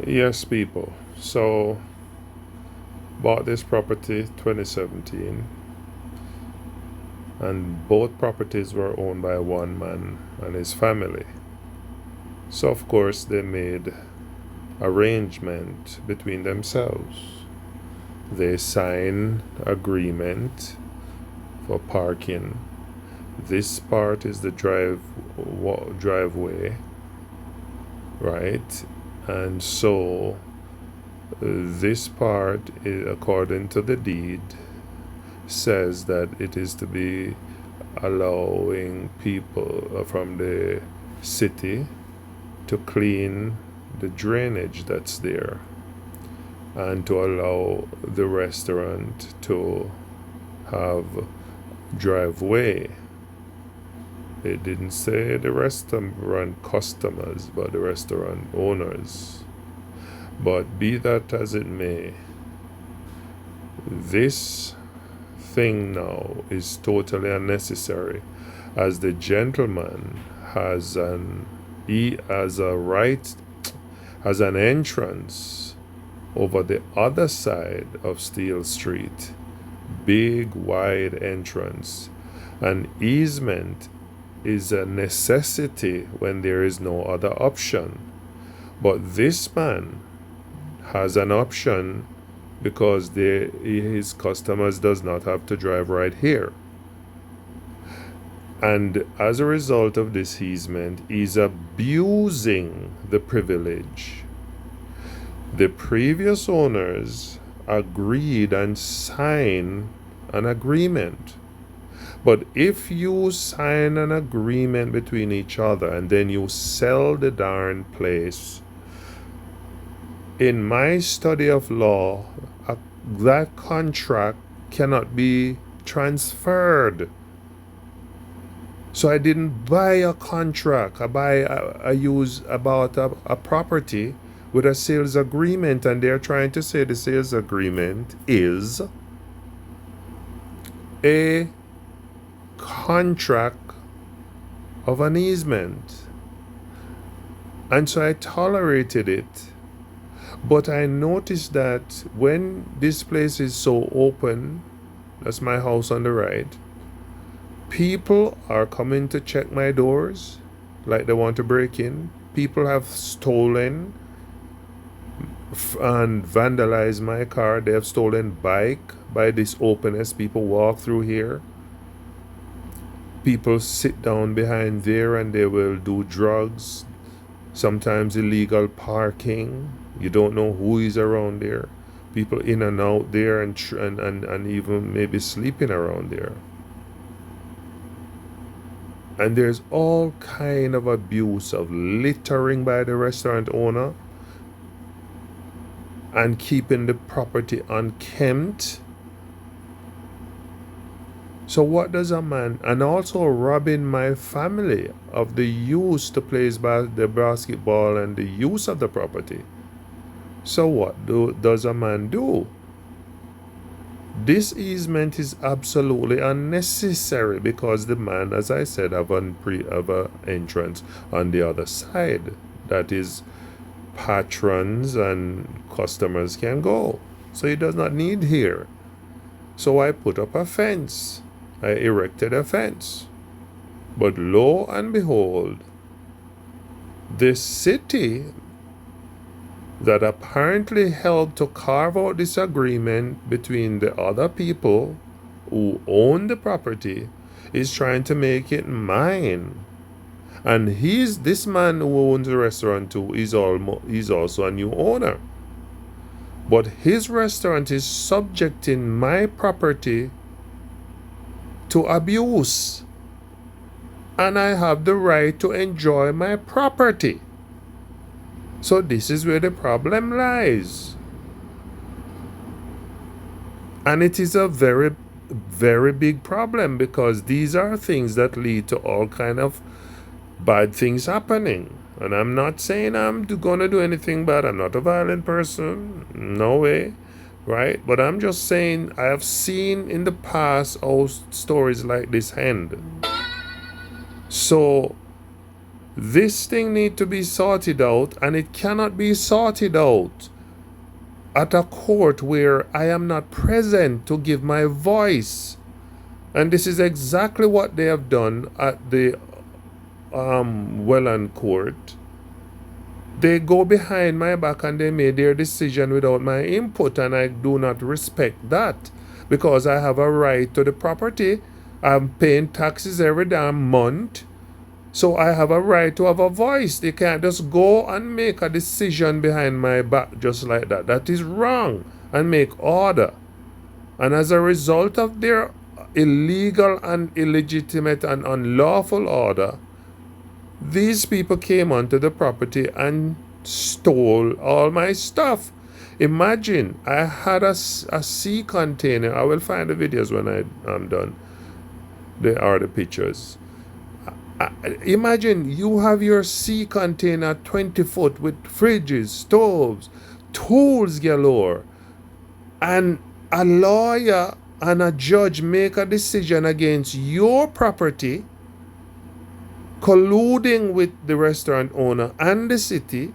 Yes, people. So, bought this property 2017, and both properties were owned by one man and his family. So, of course, they made arrangement between themselves. They sign agreement for parking. This part is the driveway, right? And so this part, according to the deed, says that it is to be allowing people from the city to clean the drainage that's there and to allow the restaurant to have driveway. It didn't say the restaurant customers, but the restaurant owners. But be that as it may, this thing now is totally unnecessary, as the gentleman has an entrance over the other side of Steel Street, big wide entrance. An easement is a necessity when there is no other option. But this man has an option because his customers does not have to drive right here. And as a result of this easement, he's abusing the privilege. The previous owners agreed and signed an agreement. But if you sign an agreement between each other and then you sell the darn place, in my study of law, that contract cannot be transferred. So I didn't buy a contract. I bought a property with a sales agreement, and they're trying to say the sales agreement is a contract of an easement. And so I tolerated it. But I noticed that when this place is so open, that's my house on the right, people are coming to check my doors like they want to break in. People have stolen and vandalized my car. They have stolen bike by this openness. People walk through here. People sit down behind there and they will do drugs, sometimes illegal parking. You don't know who is around there. People in and out there and even maybe sleeping around there. And there's all kind of abuse of littering by the restaurant owner and keeping the property unkempt. So what does a man, and also robbing my family of the use to play the basketball and the use of the property. So what does a man do? This easement is absolutely unnecessary because the man, as I said, have an entrance on the other side. That is, patrons and customers can go. So he does not need here. So I put up a fence. I erected a fence. But lo and behold, the city that apparently helped to carve out this agreement between the other people who own the property is trying to make it mine. And this man who owns the restaurant too is also a new owner. But his restaurant is subjecting my property to abuse. And I have the right to enjoy my property. So this is where the problem lies. And it is a very, very big problem because these are things that lead to all kind of bad things happening. And I'm not saying I'm going to do anything bad. I'm not a violent person. No way. Right? But I'm just saying I have seen in the past how stories like this end. So This thing need to be sorted out, and it cannot be sorted out at a court where I am not present to give my voice. And this is exactly what they have done at the Welland court. They go behind my back and they made their decision without my input, and I do not respect that, because I have a right to the property. I'm paying taxes every damn month, so I have a right to have a voice. They can't just go and make a decision behind my back just like that. That is wrong, and make order. And as a result of their illegal and illegitimate and unlawful order, these people came onto the property and stole all my stuff. Imagine, I had a sea container. I will find the videos when I'm done. There are the pictures. Imagine you have your sea container 20 foot with fridges, stoves, tools galore, and a lawyer and a judge make a decision against your property, colluding with the restaurant owner and the city,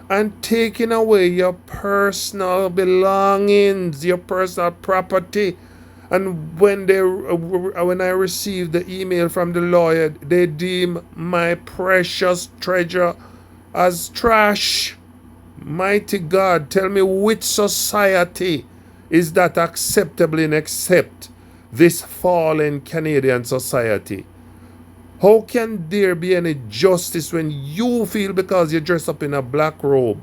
and taking away your personal belongings, your personal property. And when I received the email from the lawyer, they deem my precious treasure as trash. Mighty God, tell me which society is that acceptable and accept this fallen Canadian society? How can there be any justice when you feel because you dress up in a black robe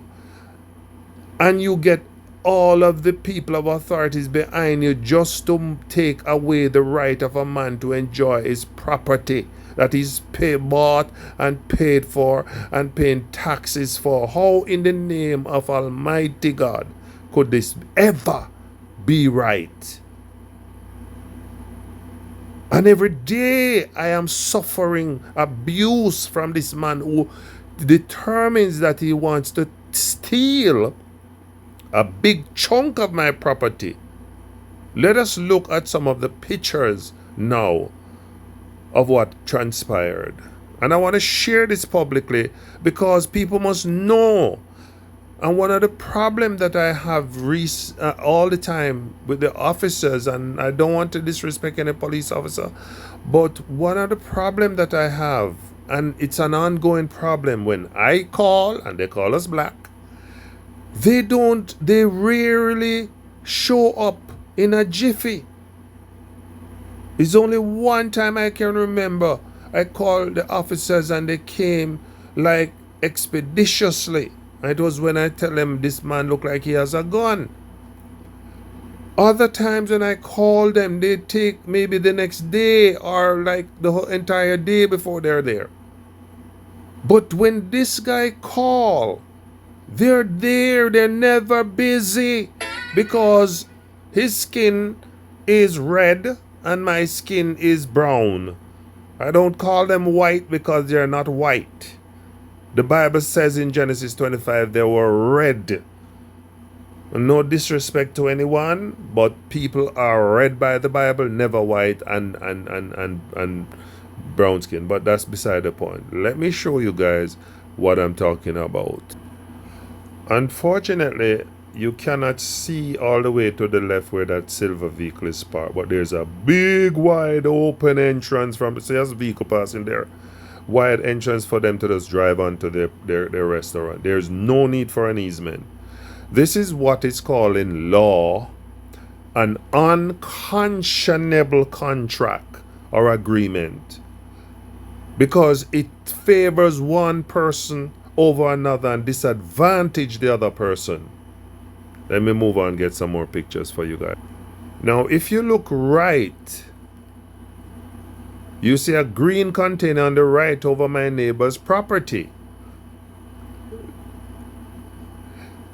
and you get all of the people of authorities behind you just to take away the right of a man to enjoy his property that he's bought and paid for and paying taxes for? How in the name of Almighty God could this ever be right? And every day I am suffering abuse from this man who determines that he wants to steal a big chunk of my property. Let us look at some of the pictures now of what transpired. And I want to share this publicly because people must know. And one of the problems that I have all the time with the officers, and I don't want to disrespect any police officer, but one of the problems that I have, and it's an ongoing problem, when I call, and they call us black, they rarely show up in a jiffy. It's only one time I can remember I called the officers and they came like expeditiously. It was when I tell them this man look like he has a gun. Other times when I call them, they take maybe the next day or like the whole entire day before they're there. But when this guy call, they're there. They're never busy because his skin is red and my skin is brown. I don't call them white because they're not white. The Bible says in Genesis 25 they were red. No disrespect to anyone, but people are red by the Bible, never white and brown skin. But that's beside the point. Let me show you guys what I'm talking about. Unfortunately, you cannot see all the way to the left where that silver vehicle is parked, but there's a big wide open entrance from the there's a vehicle passing there. Wide entrance for them to just drive onto their restaurant. There's no need for an easement. This is what is called in law an unconscionable contract or agreement, because it favors one person over another and disadvantage the other person. Let me move on and get some more pictures for you guys. Now if you look right, you see a green container on the right over my neighbor's property.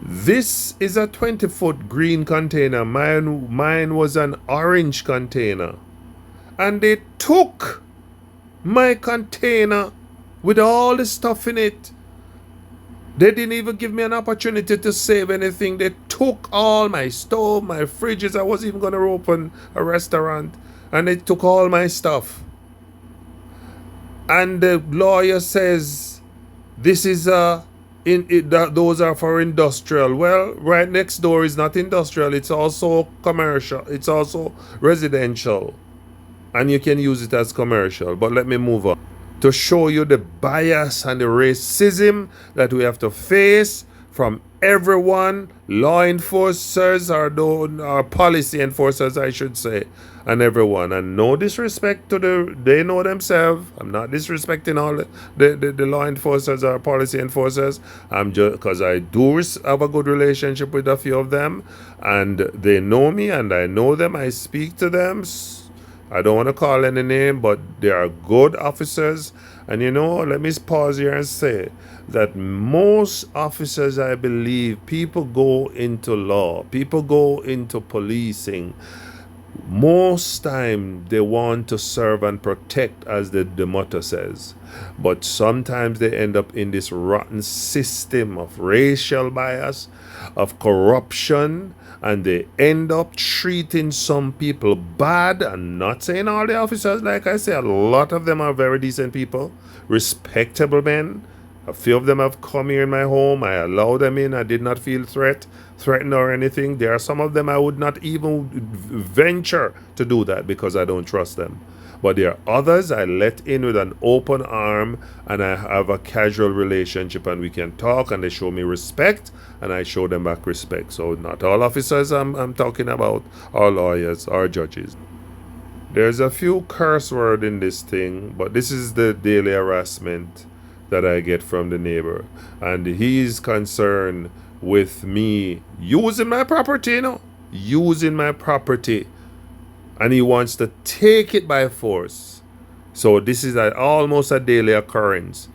This is a 20-foot green container. Mine was an orange container. And they took my container with all the stuff in it. They didn't even give me an opportunity to save anything. They took all my stove, my fridges. I wasn't even going to open a restaurant. And they took all my stuff. And the lawyer says This is those are for industrial. Well, right next door is not industrial, it's also commercial, it's also residential, and you can use it as commercial. But let me move on to show you the bias and the racism that we have to face from everyone, law enforcers or policy enforcers, I should say, and everyone. And no disrespect to they know themselves. I'm not disrespecting all the law enforcers or policy enforcers. I'm just, because I do have a good relationship with a few of them, and they know me and I know them. I speak to them. I don't want to call any name, but they are good officers. And let me pause here and say that most officers, I believe, people go into law, people go into policing. Most time they want to serve and protect, as the motto says. But sometimes they end up in this rotten system of racial bias, of corruption, and they end up treating some people bad. I'm not saying all the officers, like I say, a lot of them are very decent people, respectable men. A few of them have come here in my home. I allowed them in. I did not feel threatened or anything. There are some of them I would not even venture to do that because I don't trust them. But there are others I let in with an open arm, and I have a casual relationship, and we can talk, and they show me respect, and I show them back respect. So not all officers I'm talking about, or lawyers, or judges. There's a few curse words in this thing, but this is the daily harassment that I get from the neighbor. And he's concerned with me using my property, using my property. And he wants to take it by force. So this is almost a daily occurrence.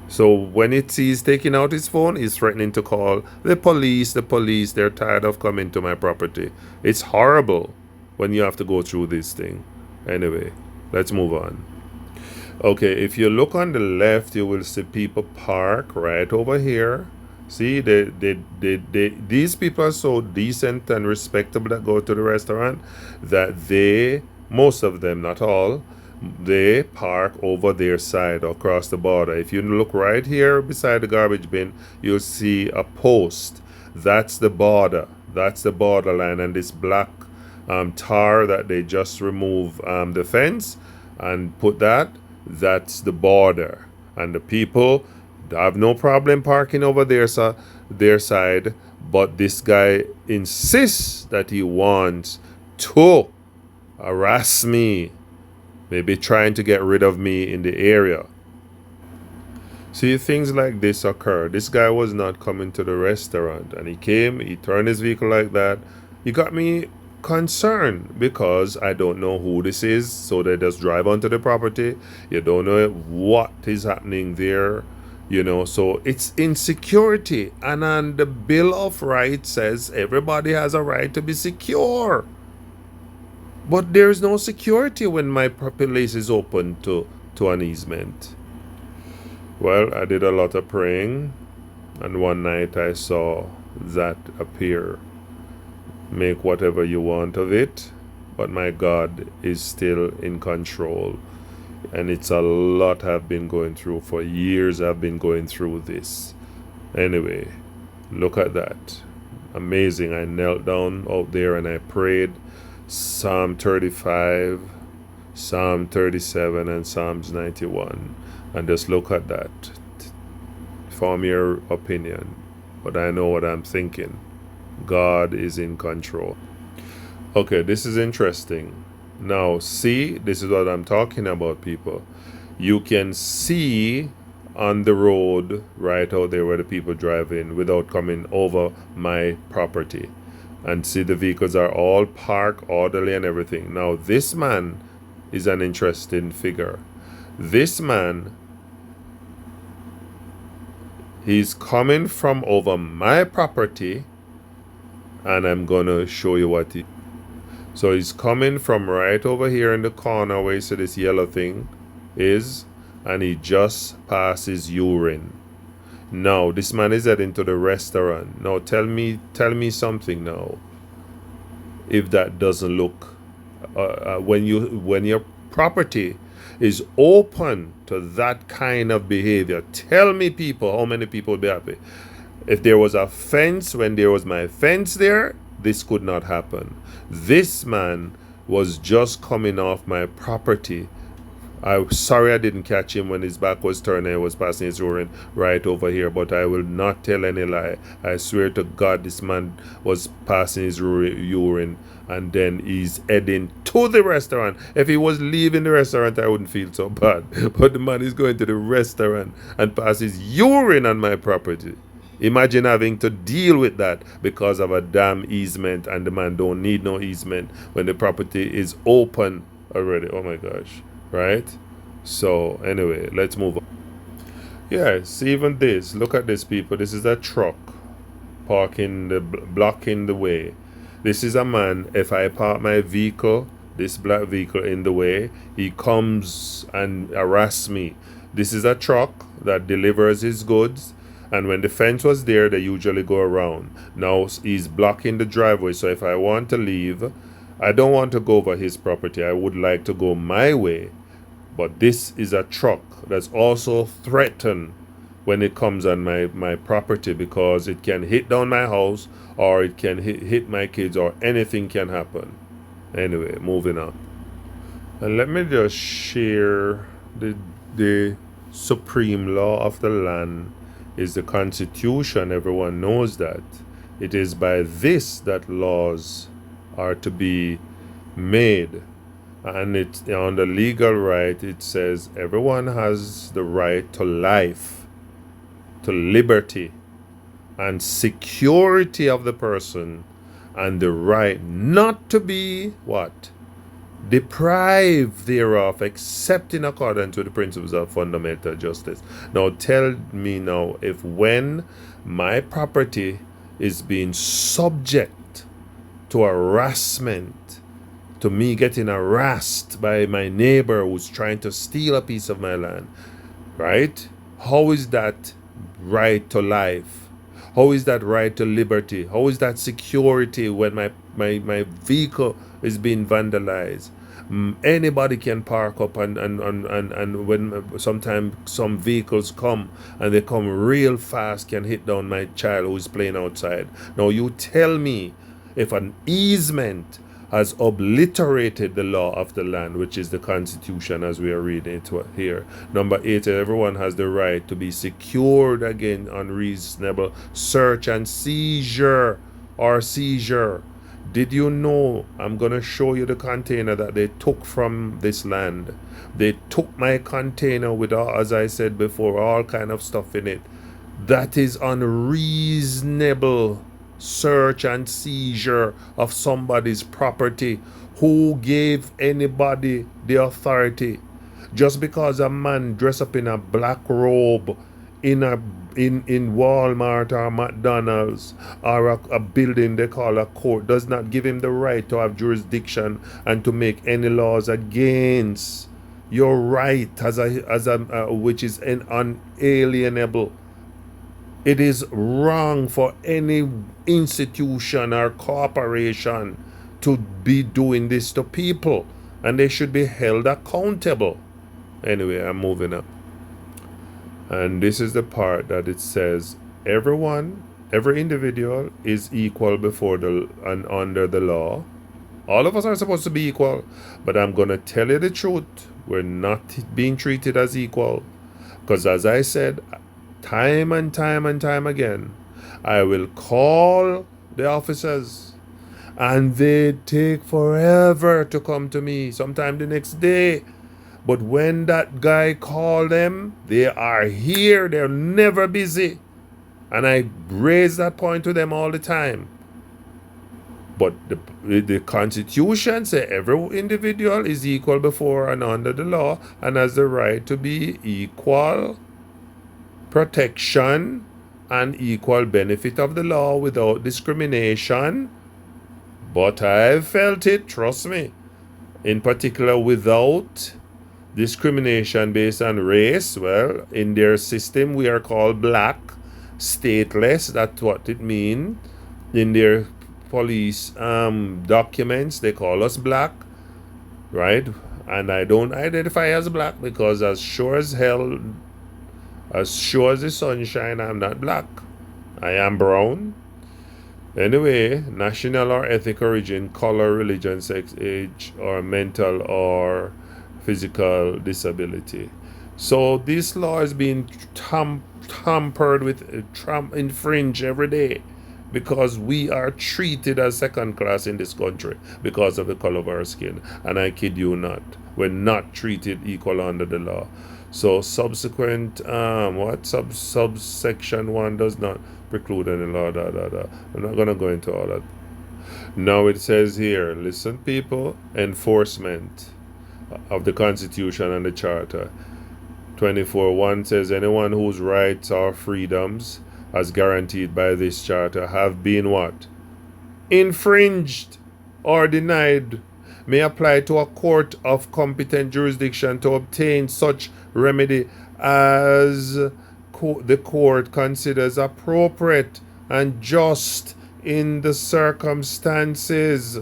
So when he's taking out his phone, he's threatening to call the police. They're tired of coming to my property. It's horrible when you have to go through this thing. Anyway, let's move on. Okay, if you look on the left, you will see people park right over here. See, these people are so decent and respectable that go to the restaurant that most of them, not all, they park over their side across the border. If you look right here beside the garbage bin, you'll see a post. That's the border. That's the borderline, and this black tar that they just remove the fence and put that's the border. And the people have no problem parking over their side, but this guy insists that he wants to harass me, maybe trying to get rid of me in the area. See, things like this occur. This guy was not coming to the restaurant, and he turned his vehicle like that. He got me concerned because I don't know who this is, so they just drive onto the property. You don't know what is happening there, so it's insecurity. And on the Bill of Rights says everybody has a right to be secure, but there's no security when my place is open to an easement. Well, I did a lot of praying, and one night I saw that appear. Make whatever you want of it, but my God is still in control. And it's a lot I've been going through. For years I've been going through this. Anyway, look at that. Amazing. I knelt down out there and I prayed Psalm 35, Psalm 37, and Psalms 91. And just look at that. Form your opinion. But I know what I'm thinking. God is in control. Okay, this is interesting. Now, see, this is what I'm talking about, people. You can see on the road right out there where the people drive in without coming over my property. And see, the vehicles are all parked orderly and everything. Now, this man is an interesting figure. This man, he's coming from over my property. And I'm going to show you what so he's coming from right over here in the corner where you see this yellow thing is, and he just passes urine. Now, this man is heading to the restaurant. Now, tell me something now. If that doesn't look, when your property is open to that kind of behavior. Tell me, people, how many people would be happy? If there was a fence, when there was my fence there, this could not happen. This man was just coming off my property. I'm sorry I didn't catch him when his back was turned and he was passing his urine right over here, but I will not tell any lie. I swear to God, this man was passing his urine and then he's heading to the restaurant. If he was leaving the restaurant, I wouldn't feel so bad. But the man is going to the restaurant and passes urine on my property. Imagine having to deal with that because of a damn easement, and the man don't need no easement when the property is open already. Oh my gosh. Right? So anyway, let's move on. Yes, even this. Look at this, people. This is a truck blocking the way. This is a man. If I park my vehicle, this black vehicle in the way, he comes and harass me. This is a truck that delivers his goods. And when the fence was there, they usually go around. Now he's blocking the driveway. So if I want to leave, I don't want to go over his property. I would like to go my way. But this is a truck that's also threatened when it comes on my property, because it can hit down my house, or it can hit my kids, or anything can happen. Anyway, moving on. And let me just share the supreme law of the land is the Constitution. Everyone knows that. It is by this that laws are to be made. And it's on the legal right, it says everyone has the right to life, to liberty, and security of the person, and the right not to be what? Deprived thereof, except in accordance with the principles of fundamental justice. Now tell me now, if when my property is being subject to harassment, to me getting harassed by my neighbor who's trying to steal a piece of my land, right? How is that right to life? How is that right to liberty? How is that security when my vehicle is being vandalized? Anybody can park up and when sometimes some vehicles come and they come real fast, can hit down my child who's playing outside. Now you tell me, if an easement has obliterated the law of the land, which is the Constitution as we are reading it here. Number 8, everyone has the right to be secured against unreasonable search and seizure or seizure. Did you know, I'm going to show you the container that they took from this land. They took my container with, as I said before, all kind of stuff in it. That is unreasonable search and seizure of somebody's property. Who gave anybody the authority? Just because a man dressed up in a black robe in Walmart or McDonald's or a building they call a court does not give him the right to have jurisdiction and to make any laws against your right which is unalienable. It is wrong for any institution or corporation to be doing this to people, and they should be held accountable. Anyway, I'm moving up. And this is the part that it says every individual is equal before and under the law. All of us are supposed to be equal, but I'm going to tell you the truth. We're not being treated as equal, because as I said, time and time again, I will call the officers and they take forever to come to me, sometime the next day. But when that guy called them, they are here. They're never busy. And I raise that point to them all the time. But the Constitution says every individual is equal before and under the law and has the right to be equal protection and equal benefit of the law without discrimination. But I felt it, trust me, in particular without discrimination based on race. Well, in their system we are called black, stateless, that's what it means. In their police documents they call us black, right? And I don't identify as black because as sure as hell, as sure as the sunshine, I'm not black. I am brown. Anyway, national or ethnic origin, color, religion, sex, age, or mental or physical disability. So this law is being tampered with, infringed every day because we are treated as second class in this country because of the color of our skin. And I kid you not, we're not treated equal under the law. So subsequent subsection 1 does not preclude any law. I'm not gonna go into all that. Now it says here, listen people, enforcement of the Constitution and the Charter. 24:1 says anyone whose rights or freedoms as guaranteed by this charter have been what? Infringed or denied may apply to a court of competent jurisdiction to obtain such remedy as the court considers appropriate and just in the circumstances.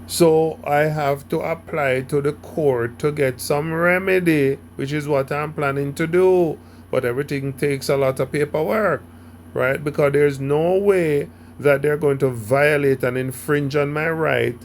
So I have to apply to the court to get some remedy, which is what I'm planning to do. But everything takes a lot of paperwork, right? Because there's no way that they're going to violate and infringe on my right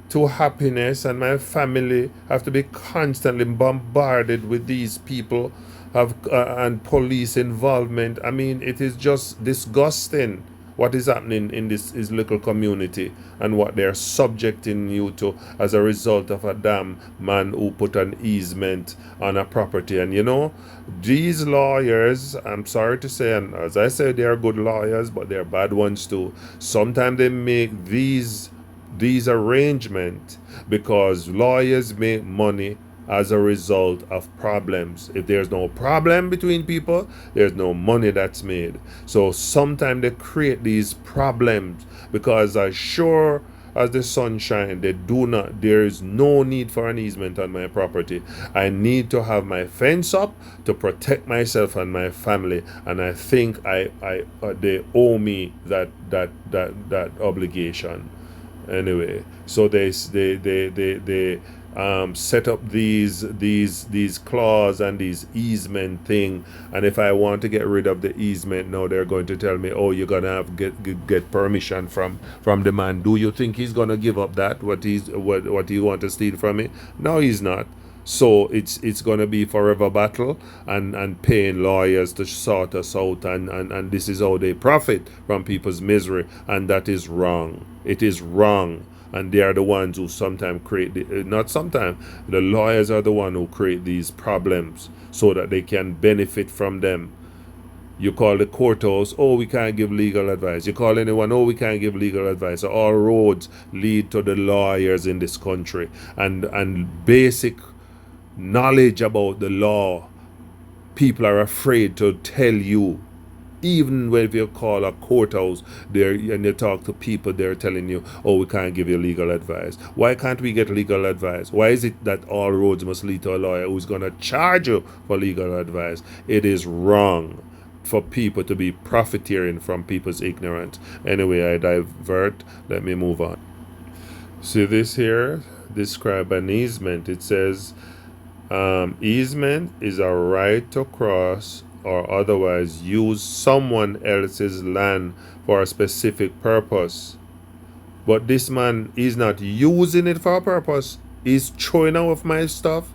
to happiness, and my family have to be constantly bombarded with these people and police involvement. I mean, it is just disgusting what is happening in this little community and what they're subjecting you to as a result of a damn man who put an easement on a property. And you know, these lawyers, I'm sorry to say, and as I said, they are good lawyers, but they're bad ones too. Sometimes they make these arrangements because lawyers make money as a result of problems. If there's no problem between people, there's no money that's made. So sometimes they create these problems because as sure as the sunshine, there is no need for an easement on my property. I need to have my fence up to protect myself and my family, and I think they owe me that obligation. Anyway, so they set up these clause and these easement thing, and if I want to get rid of the easement now, they're going to tell me, oh, you're gonna have get permission from the man. Do you think he's gonna give up that what he want to steal from me? No, he's not. So it's gonna be forever battle and paying lawyers to sort us out, and this is how they profit from people's misery, and that is wrong. It is wrong. And they are the ones who sometimes the lawyers are the ones who create these problems so that they can benefit from them. You call the courthouse, oh, we can't give legal advice. You call anyone, oh, we can't give legal advice. So all roads lead to the lawyers in this country. And basic knowledge about the law, people are afraid to tell you. Even when you call a courthouse there and you talk to people, they're telling you, oh, we can't give you legal advice. Why can't we get legal advice? Why is it that all roads must lead to a lawyer who's going to charge you for legal advice? It is wrong for people to be profiteering from people's ignorance. Anyway, I divert. Let me move on. See this here? Describe an easement. It says, easement is a right to cross or otherwise use someone else's land for a specific purpose. But this man is not using it for a purpose. He's throwing off my stuff.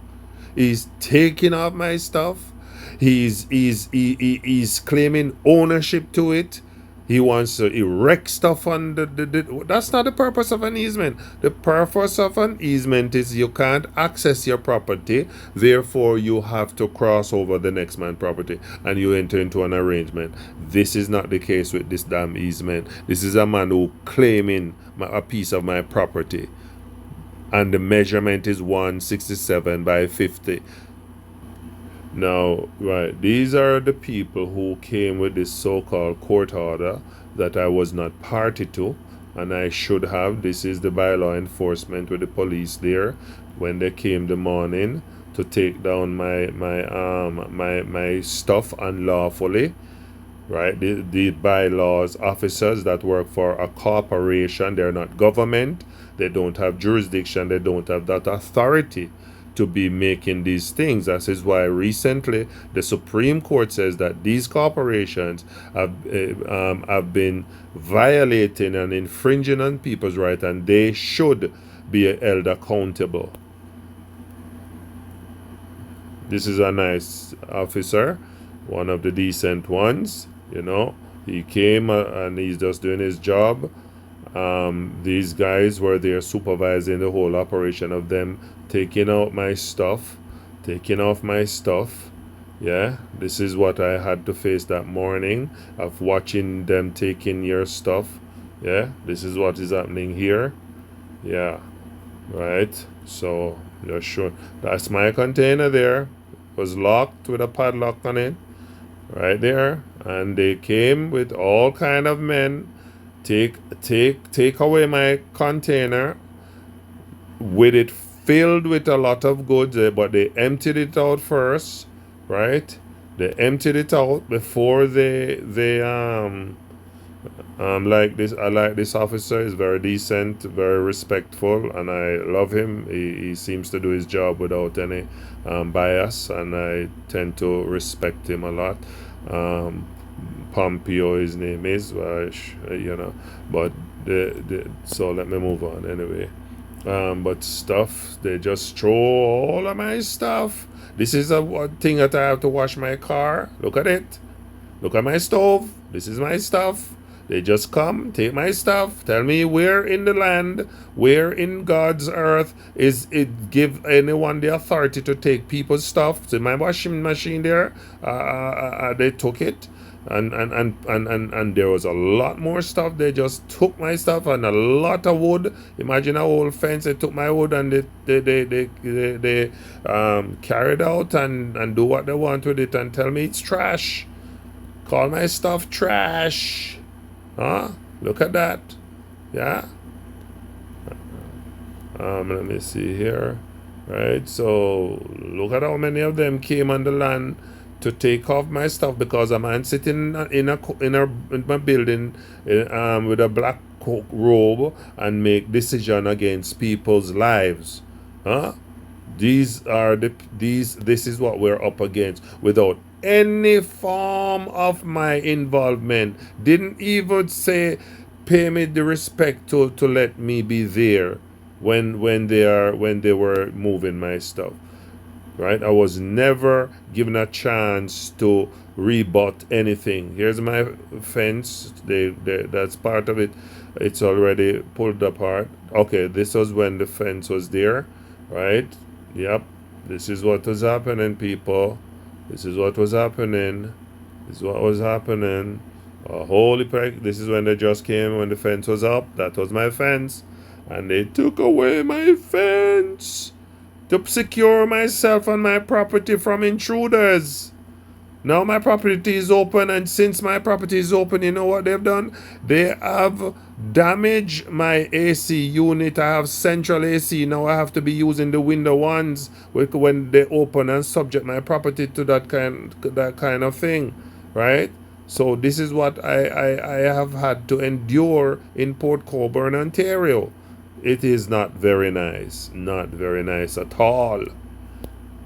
He's taking off my stuff. He's claiming ownership to it. He wants to erect stuff on that's not the purpose of an easement. The purpose of an easement is you can't access your property, therefore you have to cross over the next man's property and you enter into an arrangement. This is not the case with this damn easement. This is a man who claiming a piece of my property, and the measurement is 167 by 50. Now, right, these are the people who came with this so-called court order that I was not party to, and I should have. This is the bylaw enforcement with the police there when they came the morning to take down my stuff unlawfully. Right, the bylaws officers that work for a corporation, they're not government. They don't have jurisdiction. They don't have that authority to be making these things. That is why recently the Supreme Court says that these corporations have been violating and infringing on people's rights, and they should be held accountable. This is a nice officer, one of the decent ones, you know. He came and he's just doing his job. These guys were there supervising the whole operation of them taking out my stuff, taking off my stuff. Yeah, this is what I had to face that morning of watching them taking your stuff. Yeah, this is what is happening here. Yeah, right. So you're sure that's my container there. It was locked with a padlock on it, right there. And they came with all kind of men. Take away my container with it filled with a lot of goods, but they emptied it out first, right? They emptied it out before they like this. I like this officer. He's very decent, very respectful, and I love him. He seems to do his job without any bias, and I tend to respect him a lot. Pompeo, his name is, you know, but so let me move on anyway. But stuff, they just throw all of my stuff. This is a thing that I have to wash my car. Look at it. Look at my stove. This is my stuff. They just come, take my stuff, tell me where in the land, where in God's earth is it give anyone the authority to take people's stuff. So my washing machine there, they took it. And there was a lot more stuff. They just took my stuff and a lot of wood. Imagine a whole fence. They took my wood and they carried out and do what they want with it and tell me it's trash. Call my stuff trash. Huh? Look at that. Yeah. Let me see here. Right. So look at how many of them came on the land to take off my stuff, because a man sitting in my building with a black robe and make decision against people's lives. Huh? This is what we're up against without any form of my involvement. Didn't even say pay me the respect to let me be there when they were moving my stuff. Right? I was never given a chance to rebut anything. Here's my fence. That's part of it. It's already pulled apart. Okay, this was when the fence was there, right? Yep. This is what was happening, people. This is what was happening. This is what was happening. Holy prick. This is when they just came when the fence was up. That was my fence. And they took away my fence to secure myself and my property from intruders. Now my property is open, and since my property is open, you know what they've done? They have damaged my AC unit. I have central AC. Now I have to be using the window ones when they open and subject my property to that kind of thing, right? So this is what I have had to endure in Port Colborne, Ontario. It is not very nice. Not very nice at all.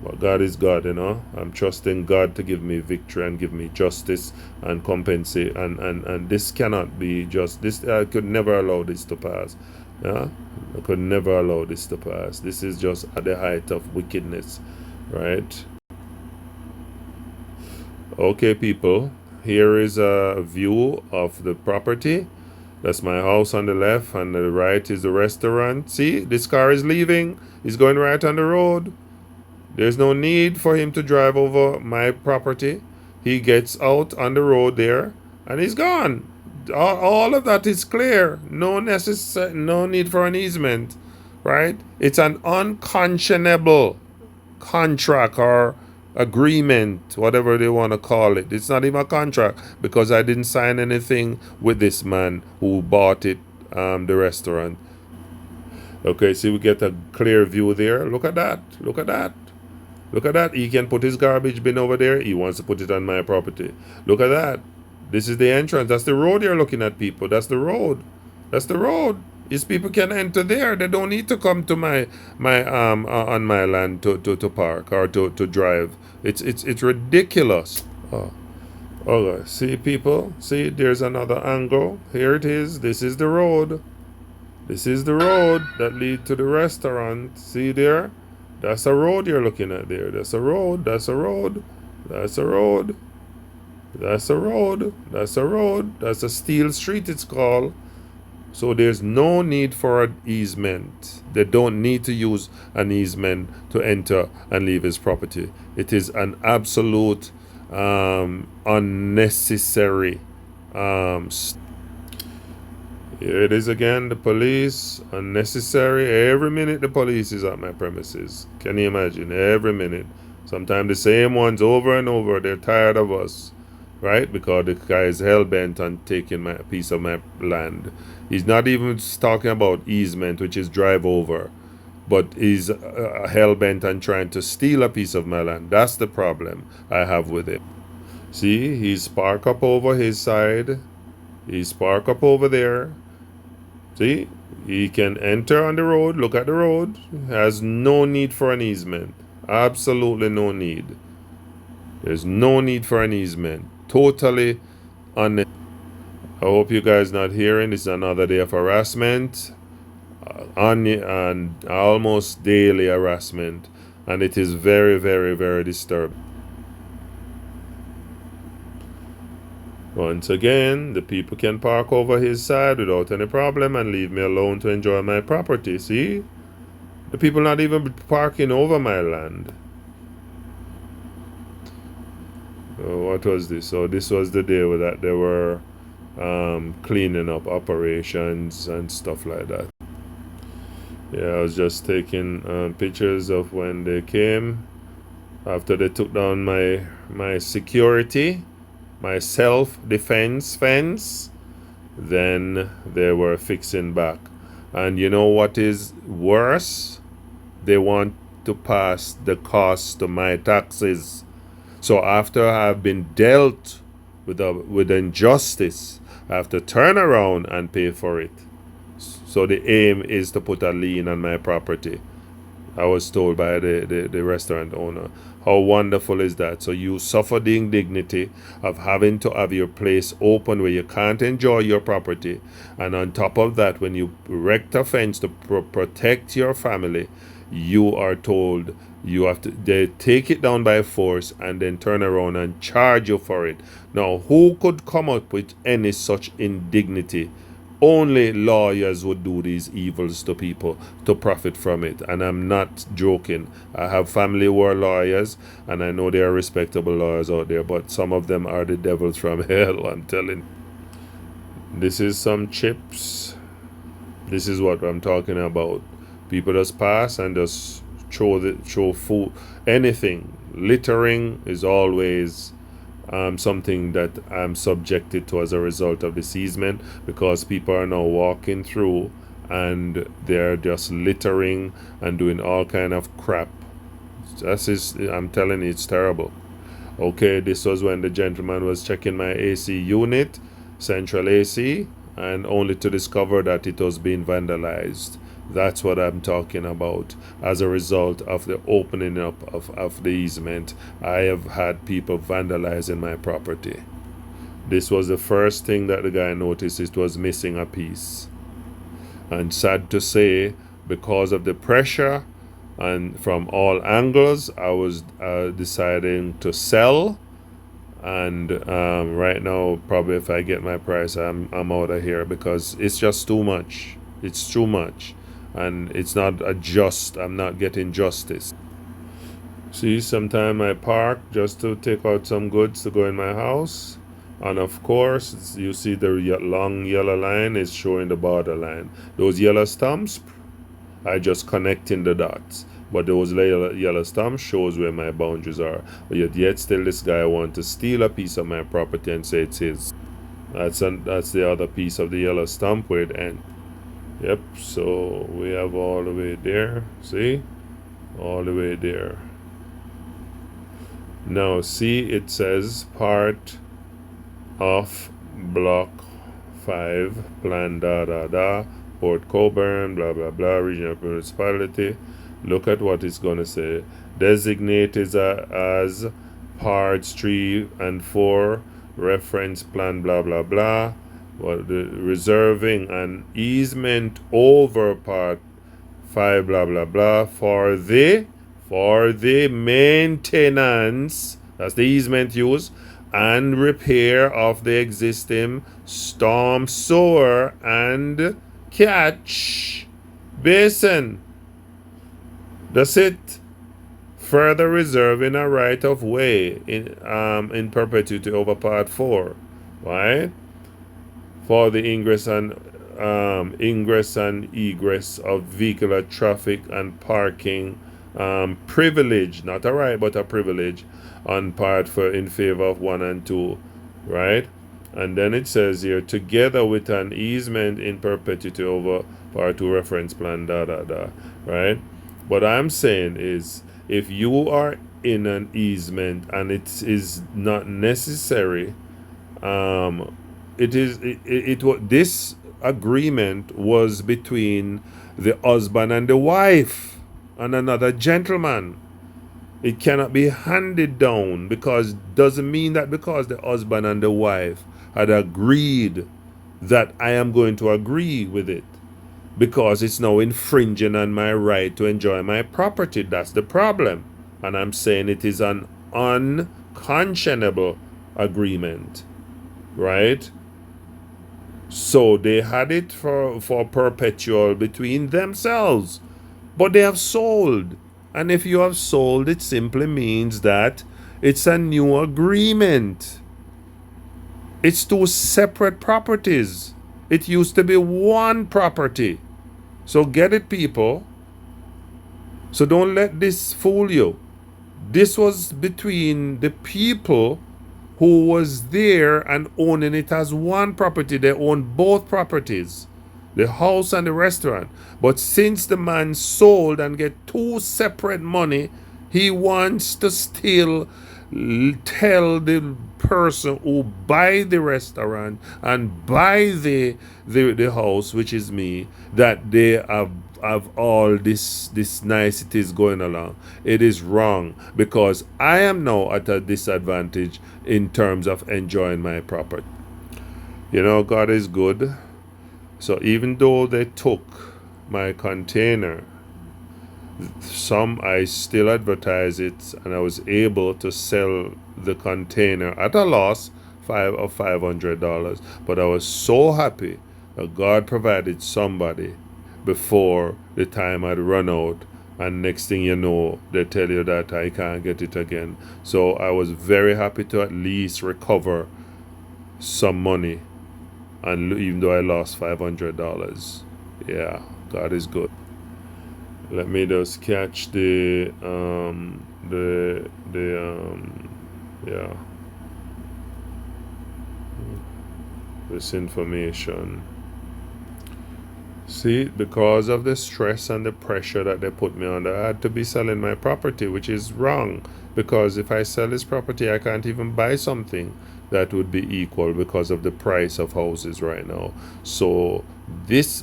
But God is God, you know. I'm trusting God to give me victory and give me justice and compensate. And this cannot be just. This I could never allow this to pass. Yeah? I could never allow this to pass. This is just at the height of wickedness. Right? Okay, people. Here is a view of the property. That's my house on the left, and the right is the restaurant. See, this car is leaving. He's going right on the road. There's no need for him to drive over my property. He gets out on the road there, and he's gone. All of that is clear. No need for an easement, right? It's an unconscionable contract or agreement, whatever they want to call it. It's not even a contract, because I didn't sign anything with this man who bought it, the restaurant. Okay, see, we get a clear view there. Look at that. Look at that. Look at that. He can put his garbage bin over there. He wants to put it on my property. Look at that. This is the entrance. That's the road you're looking at, people. That's the road. That's the road. These people can enter there. They don't need to come to my on my land to park or to drive. It's ridiculous. Oh, okay. See, people. See, there's another angle. Here it is. This is the road. This is the road that lead to the restaurant. See there? That's a road you're looking at there. That's a road. That's a road. That's a road. That's a road. That's a road. That's a steel street, it's called. So there's no need for an easement. They don't need to use an easement to enter and leave his property. It is an absolute unnecessary. Here it is again, the police, unnecessary. Every minute the police is at my premises. Can you imagine? Every minute. Sometimes the same ones over and over. They're tired of us, right? Because the guy is hell-bent on taking a piece of my land. He's not even talking about easement, which is drive over, but he's hell-bent on trying to steal a piece of my land. That's the problem I have with it. See, he's parked up over his side. He's parked up over there. See, he can enter on the road, look at the road, has no need for an easement. Absolutely no need. There's no need for an easement. Totally unnecessary. I hope you guys not hearing. This is another day of harassment, and almost daily harassment, and it is very, very, very disturbing. Once again, the people can park over his side without any problem and leave me alone to enjoy my property. See? The people not even parking over my land. Oh, what was this? So this was the day that they were cleaning up operations and stuff like that. Yeah, I was just taking pictures of when they came after they took down my security, my self-defense fence. Then they were fixing back. And you know what is worse? They want to pass the cost to my taxes. So after I've been dealt with injustice, I have to turn around and pay for it. So the aim is to put a lien on my property. I was told by the restaurant owner. How wonderful is that? So you suffer the indignity of having to have your place open where you can't enjoy your property. And on top of that, when you erect a fence to protect your family, you are told you have to they take it down by force and then turn around and charge you for it. Now, who could come up with any such indignity? Only lawyers would do these evils to people to profit from it. And I'm not joking. I have family who are lawyers, and I know there are respectable lawyers out there, but some of them are the devils from hell, I'm telling. This is some chips. This is what I'm talking about. People just pass and just show food. Anything. Littering is always something that I'm subjected to as a result of this easement, because people are now walking through and they're just littering and doing all kind of crap. I'm telling you, it's terrible. Okay, this was when the gentleman was checking my AC unit, central AC, and only to discover that it was being vandalized. That's what I'm talking about. As a result of the opening up of the easement, I have had people vandalizing my property. This was the first thing that the guy noticed. It was missing a piece. And sad to say, because of the pressure and from all angles, I was deciding to sell. And right now, probably if I get my price, I'm out of here, because it's just too much. It's too much. And it's not I'm not getting justice. See, sometimes I park just to take out some goods to go in my house. And of course, you see the long yellow line is showing the border line. Those yellow stumps, I just connecting the dots. But those yellow stumps shows where my boundaries are. But yet still this guy wants to steal a piece of my property and say it's his. That's the other piece of the yellow stump where it ends. Yep, so we have all the way there. See? All the way there. Now see, it says part of block 5, plan da da da, Port Colborne, blah blah blah, regional municipality. Look at what it's going to say. Designated as parts 3 and 4, reference plan, blah blah blah. Well, the reserving an easement over part 5, blah blah blah, for the maintenance, that's the easement use, and repair of the existing storm sewer and catch basin. That's it. Further reserving a right of way in perpetuity over part 4, right? For the ingress and egress of vehicular traffic and parking, privilege, not a right but a privilege, on part for in favor of 1 and 2, right? And then it says here, together with an easement in perpetuity over part 2 reference plan, da da da, right? What I'm saying is, if you are in an easement and it is not necessary, um, this agreement was between the husband and the wife and another gentleman. It cannot be handed down, because doesn't mean that because the husband and the wife had agreed that I am going to agree with it, because it's now infringing on my right to enjoy my property. That's the problem. And I'm saying it is an unconscionable agreement, right? So they had it for perpetual between themselves, but they have sold. And if you have sold, it simply means that it's a new agreement. It's two separate properties. It used to be one property. So get it, people. So don't let this fool you. This was between the people who was there and owning it as one property. They own both properties, the house and the restaurant. But since the man sold and get two separate money, he wants to still tell the person who buy the restaurant and buy the house, which is me, that they have all this niceties going along. It is wrong, because I am now at a disadvantage in terms of enjoying my property. You know, God is good. So even though they took my container, some I still advertise it, and I was able to sell the container at a loss of $500. But I was so happy that God provided somebody before the time had run out, and next thing you know, they tell you that I can't get it again. So I was very happy to at least recover some money, and even though I lost $500. Yeah, God is good. Let me just catch yeah, this information. See, because of the stress and the pressure that they put me under, I had to be selling my property, which is wrong, because if I sell this property, I can't even buy something that would be equal because of the price of houses right now. So this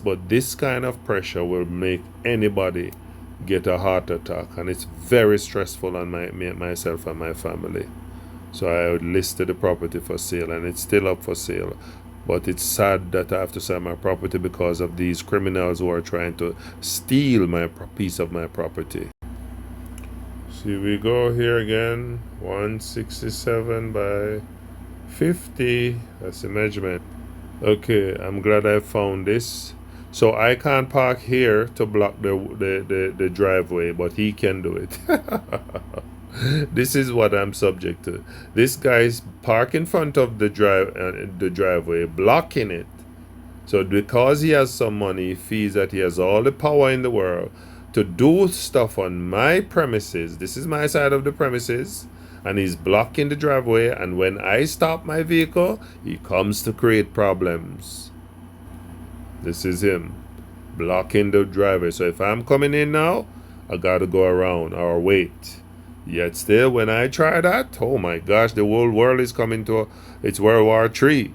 kind of pressure will make anybody get a heart attack, and it's very stressful on myself and my family. So I listed the property for sale, and it's still up for sale. But it's sad that I have to sell my property because of these criminals who are trying to steal my piece of my property. See, we go here again, 167 by 50. That's the measurement. Okay, I'm glad I found this. So I can't park here to block the driveway, but he can do it. This is what I'm subject to. This guy's parked in front of the driveway, blocking it. So because he has some money, he feels that he has all the power in the world to do stuff on my premises. This is my side of the premises, and he's blocking the driveway. And when I stop my vehicle, he comes to create problems. This is him blocking the driveway. So if I'm coming in now, I gotta go around or wait. Yet still, when I try that, oh my gosh, the whole world is coming to it's World War III.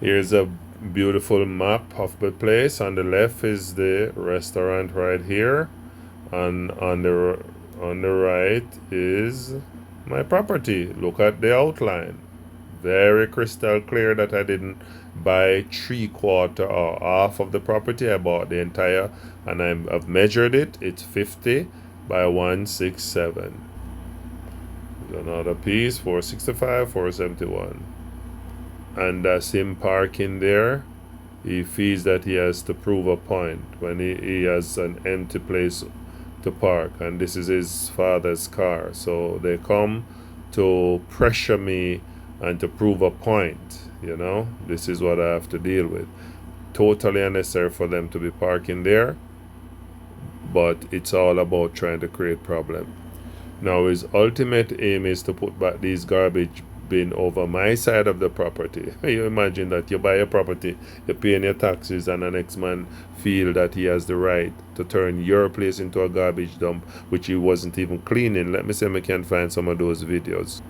Here's a beautiful map of the place. On the left is the restaurant right here, and on the right is my property. Look at the outline, very crystal clear that I didn't buy 3/4 or half of the property. I bought the entire, and I've measured it. It's 50 by 167. Another piece, 465, 471. And that's him parking there. He feels that he has to prove a point when he has an empty place to park, and this is his father's car. So they come to pressure me and to prove a point. This is what I have to deal with. Totally unnecessary for them to be parking there, but it's all about trying to create problem. Now his ultimate aim is to put back these garbage bin over my side of the property. You imagine that you buy a property, you're paying your taxes, and the next man feel that he has the right to turn your place into a garbage dump, which he wasn't even cleaning. Let me see if I can find some of those videos.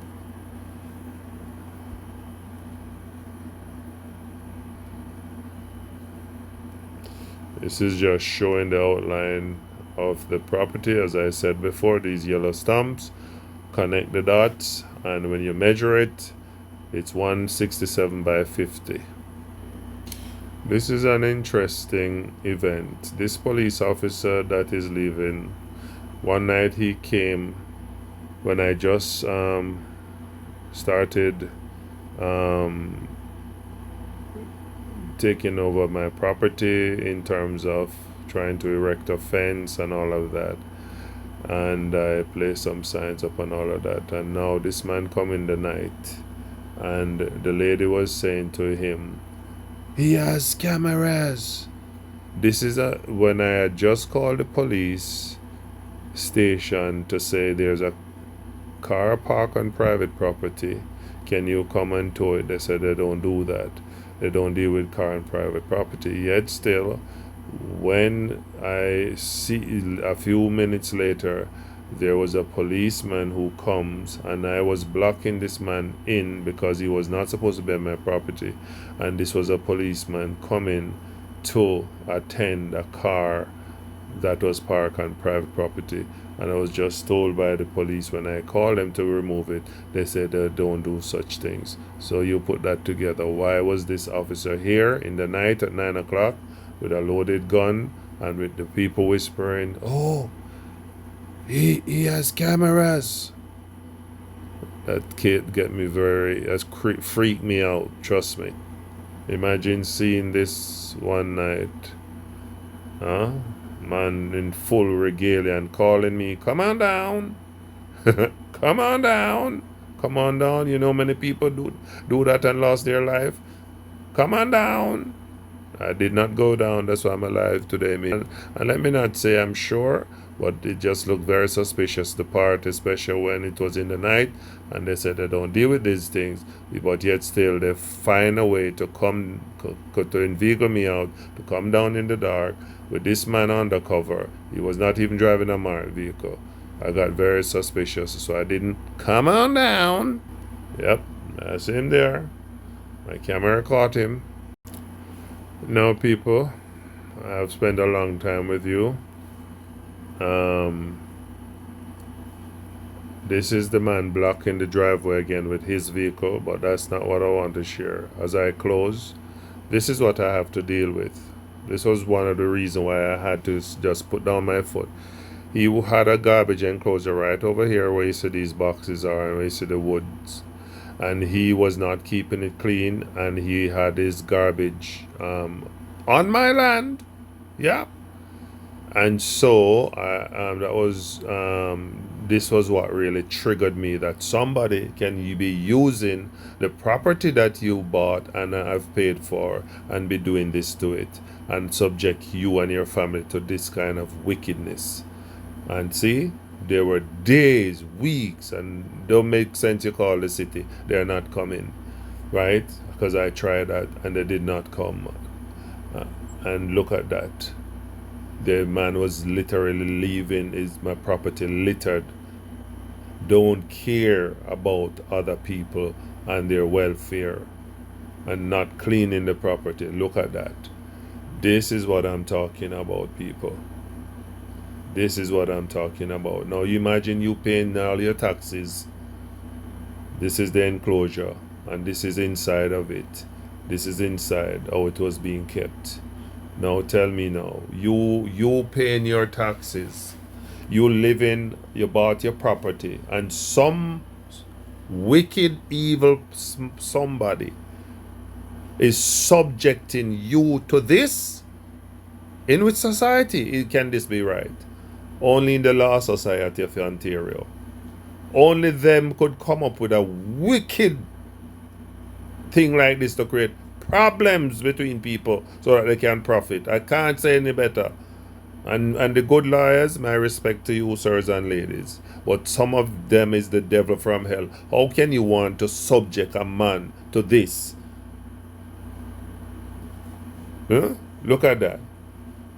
This is just showing the outline of the property. As I said before, these yellow stumps connect the dots, and when you measure it, it's 167 by 50. This is an interesting event. This police officer that is leaving, one night he came when I just started taking over my property in terms of trying to erect a fence and all of that, and I placed some signs up and all of that. And now this man come in the night, and the lady was saying to him, he has cameras. This is when I had just called the police station to say there's a car parked on private property, can you come and tow it? They said they don't do that. They don't deal with car and private property. Yet still, when I see a few minutes later, there was a policeman who comes, and I was blocking this man in because he was not supposed to be on my property, and this was a policeman coming to attend a car that was parked on private property. And I was just told by the police when I called them to remove it, they said they don't do such things. So you put that together. Why was this officer here in the night at 9 o'clock with a loaded gun and with the people whispering, oh, he has cameras? That kid get me freaked me out, trust me. Imagine seeing this one night. Huh? Man in full regalia and calling me, come on down. Come on down. Come on down. You know many people do that and lost their life. Come on down. I did not go down. That's why I'm alive today. And let me not say I'm sure, but it just looked very suspicious, the part, especially when it was in the night, and they said they don't deal with these things, but yet still they find a way to to inveigle me out, to come down in the dark with this man undercover. He was not even driving a marked vehicle. I got very suspicious, so I didn't come on down. Yep, that's him there. My camera caught him. Now, people, I've spent a long time with you. This is the man blocking the driveway again with his vehicle, but that's not what I want to share. As I close, this is what I have to deal with. This was one of the reasons why I had to just put down my foot. He had a garbage enclosure right over here where you see these boxes are and where you see the woods. And he was not keeping it clean, and he had his garbage on my land. Yeah. And so this was what really triggered me, that somebody can be using the property that you bought and have paid for and be doing this to it and subject you and your family to this kind of wickedness. And see, there were days, weeks, and don't make sense you call the city. They're not coming, right? Because I tried that and they did not come. And look at that. The man was literally leaving my property littered. Don't care about other people and their welfare. and not cleaning the property. Look at that. This is what I'm talking about, people. This is what I'm talking about. Now you imagine you paying all your taxes. This is the enclosure, and this is inside of it. This is inside how it was being kept. Now tell me now, you paying your taxes, you live in, you bought your property, and some wicked, evil somebody is subjecting you to this? In which society can this be right? Only in the Law Society of Ontario. Only them could come up with a wicked thing like this to create problems between people so that they can profit. I can't say any better. And the good lawyers, my respect to you, sirs and ladies. But some of them is the devil from hell. How can you want to subject a man to this? Huh? Look at that.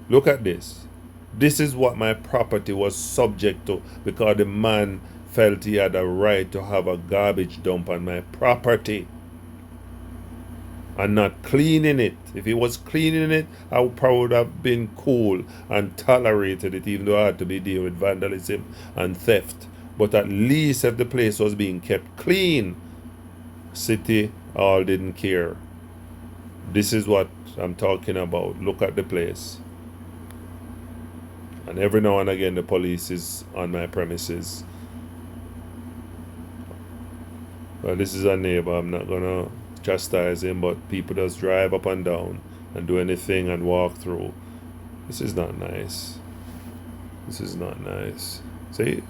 Look at this. This is what my property was subject to because the man felt he had a right to have a garbage dump on my property and not cleaning it. If he was cleaning it, I would probably have been cool and tolerated it, even though I had to be dealing with vandalism and theft. But at least if the place was being kept clean, City all didn't care. This is what I'm talking about. Look at the place. And every now and again the police is on my premises. Well, this is a neighbor. I'm not gonna chastise him, but people just drive up and down and do anything and walk through. This is not nice. This is not nice. See?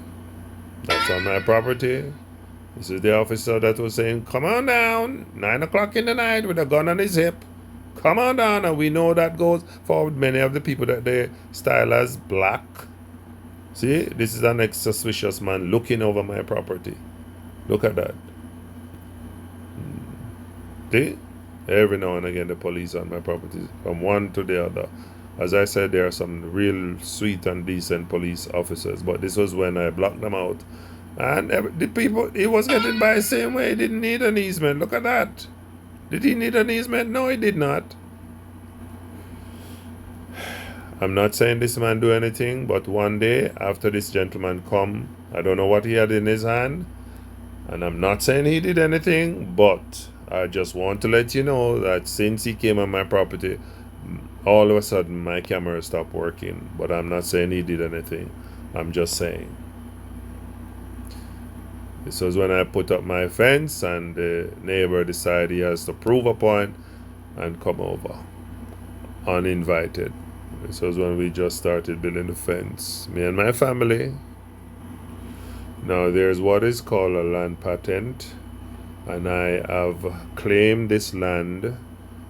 That's on my property. This is the officer that was saying, come on down, 9 o'clock in the night with a gun on his hip. Come on down. And we know that goes for many of the people that they style as black. See? This is an ex-suspicious man looking over my property. Look at that. See? Every now and again the police on my property, from one to the other. As I said, there are some real sweet and decent police officers, but this was when I blocked them out. And the people, he was getting by the same way. He didn't need an easement. Look at that. Did he need an easement? No, he did not. I'm not saying this man do anything, but one day after this gentleman come, I don't know what he had in his hand, and I'm not saying he did anything, but I just want to let you know that since he came on my property, all of a sudden my camera stopped working. But I'm not saying he did anything. I'm just saying. This was when I put up my fence and the neighbor decided he has to prove a point and come over uninvited. This was when we just started building the fence, me and my family. Now there's what is called a land patent, and I have claimed this land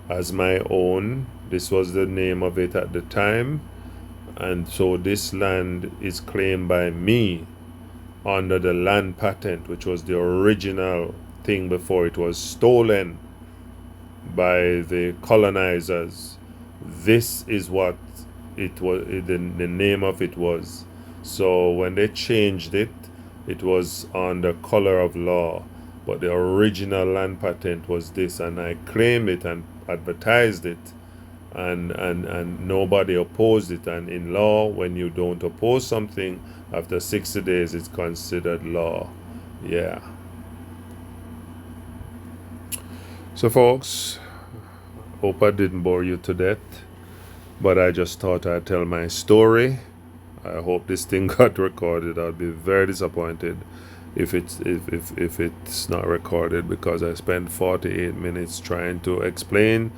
as my own. This was the name of it at the time, and so this land is claimed by me under the land patent, which was the original thing before it was stolen by the colonizers. This is what it was, the name of it was. So when they changed it, it was under color of law, but the original land patent was this, and I claimed it and advertised it, and nobody opposed it. And in law, when you don't oppose something, after 60 days it's considered law. Yeah. So folks, hope I didn't bore you to death, but I just thought I'd tell my story. I hope this thing got recorded. I'll be very disappointed if it's not recorded, because I spent 48 minutes trying to explain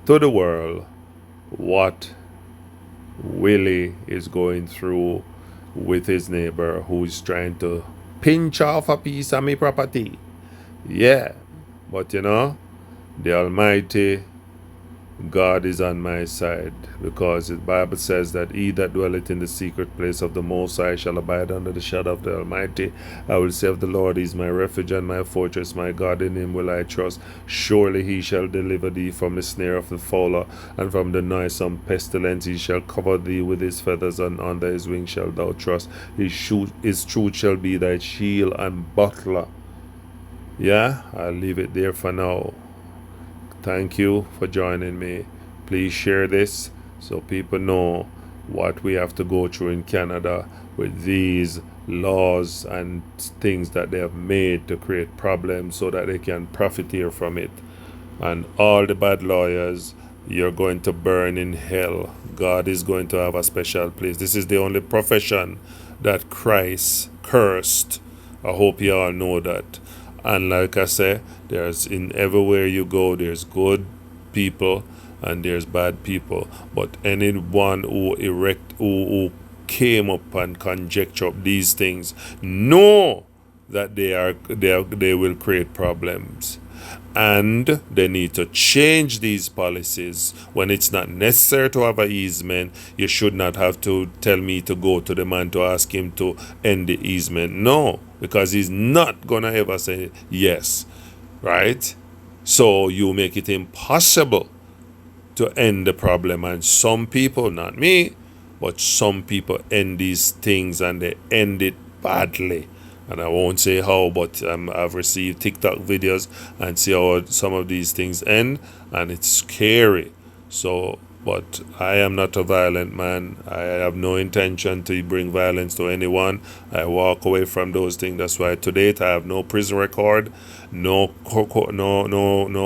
to the world what Willie is going through with his neighbor who's trying to pinch off a piece of my property. Yeah, but you know, the Almighty God is on my side, because the Bible says that he that dwelleth in the secret place of the Most High shall abide under the shadow of the Almighty. I will say of the Lord, he is my refuge and my fortress, my God, in him will I trust. Surely he shall deliver thee from the snare of the fowler, and from the noisome pestilence. He shall cover thee with his feathers, and under his wings shalt thou trust. His truth shall be thy shield and buckler. Yeah, I'll leave it there for now. Thank you for joining me. Please share this so people know what we have to go through in Canada with these laws and things that they have made to create problems so that they can profiteer from it. And all the bad lawyers, you're going to burn in hell. God is going to have a special place. This is the only profession that Christ cursed. I hope you all know that. And like I say, there's in everywhere you go, there's good people and there's bad people. But anyone who came up and conjecture up these things, know that they will create problems, and they need to change these policies. When it's not necessary to have an easement, you should not have to tell me to go to the man to ask him to end the easement. No, because he's not gonna ever say yes, right? So you make it impossible to end the problem. And some people, not me, but some people end these things and they end it badly. And I won't say how, but I've received TikTok videos and see how some of these things end, and it's scary. So, but I am not a violent man. I have no intention to bring violence to anyone. I walk away from those things. That's why to date I have no prison record, no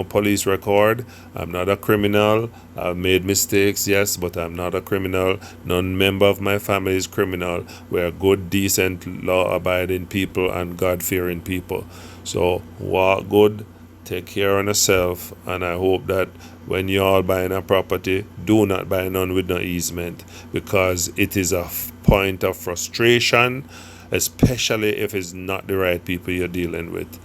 police record. I'm not a criminal. I've made mistakes, yes, but I'm not a criminal. None member of my family is criminal. We're good, decent, law-abiding people and God-fearing people. So walk good, take care of yourself, and I hope that when you all buying a property, do not buy none with no easement, because it is a point of frustration, especially if it's not the right people you're dealing with.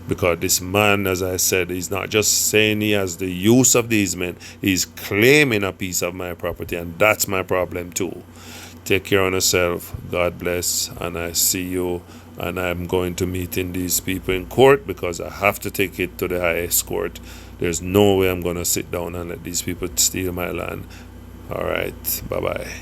Because this man, as I said, he's not just saying he has the use of the easement, he's claiming a piece of my property, and that's my problem too. Take care of yourself. God bless, and I see you. And I'm going to meeting these people in court because I have to take it to the highest court. There's no way I'm going to sit down and let these people steal my land. All right. Bye-bye.